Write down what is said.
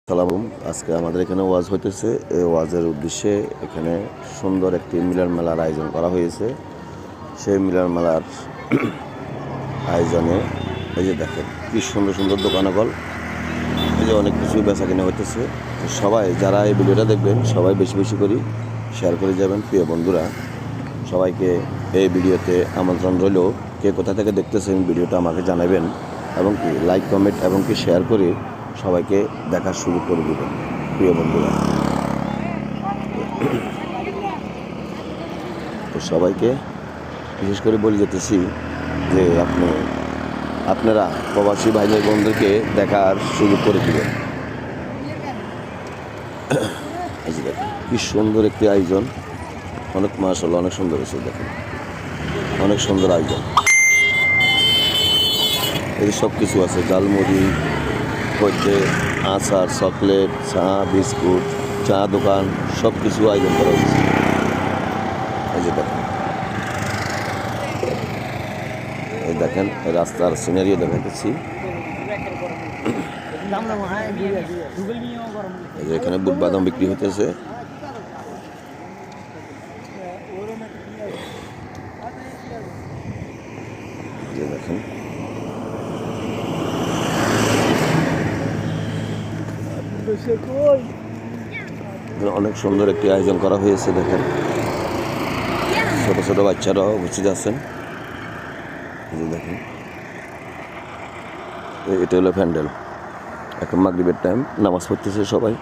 সালাম। আজকে আমাদের এখানে ওয়াজ হইতেছে। এই ওয়াজের উদ্দেশ্যে এখানে সুন্দর একটি মিলন মেলার আয়োজন করা হয়েছে। সেই মিলন মেলার আয়োজনে এই যে দেখেন কি সুন্দর সুন্দর দোকানগল, এই যে অনেক কিছু বেচা কিনা হইতেছে। সবাই যারা এই ভিডিওটা দেখবেন সবাই বেশি বেশি করে শেয়ার করে যাবেন। প্রিয় বন্ধুরা, সবাইকে এই ভিডিওতে আমন্ত্রণ রইল। কে কোথা থেকে দেখতেছেন ভিডিওটা আমাকে জানাবেন এবং কি লাইক কমেন্ট এবং কি শেয়ার করে সবাইকে দেখার সুযোগ করে দেবেন। প্রিয় বন্ধুরা, তো সবাইকে বিশেষ করে বলে যেতেছি যে আপনারা প্রবাসী ভাইদের বোনদেরকে দেখার সুযোগ করে দেবেন। এই যে দেখেন কি সুন্দর একটি আয়োজন, অনেক মাশাআল্লাহ, অনেক সুন্দর হয়েছে। দেখেন অনেক সুন্দর আয়োজন। এই সব কিছু আছে, জালমুড়ি হচ্ছে, আচার, চকলেট, চা, বিস্কুট, চা দোকান, সব কিছু আয়োজন করা হয়েছে। এই যে দেখেন, এই দেখেন রাস্তার সিনারিও দেখাইতেছি। এই যে এখানে বুট বাদাম বিক্রি হইতেছে। যে দেখেন অনেক সুন্দর একটি আয়োজন করা হয়েছে। দেখেন ছোট ছোট বাচ্চারাও উপস্থিত আছেন। দেখেন এটা হলো প্যান্ডেল। এখন মাগরিবের টাইম, নামাজ পড়তেছে সবাই।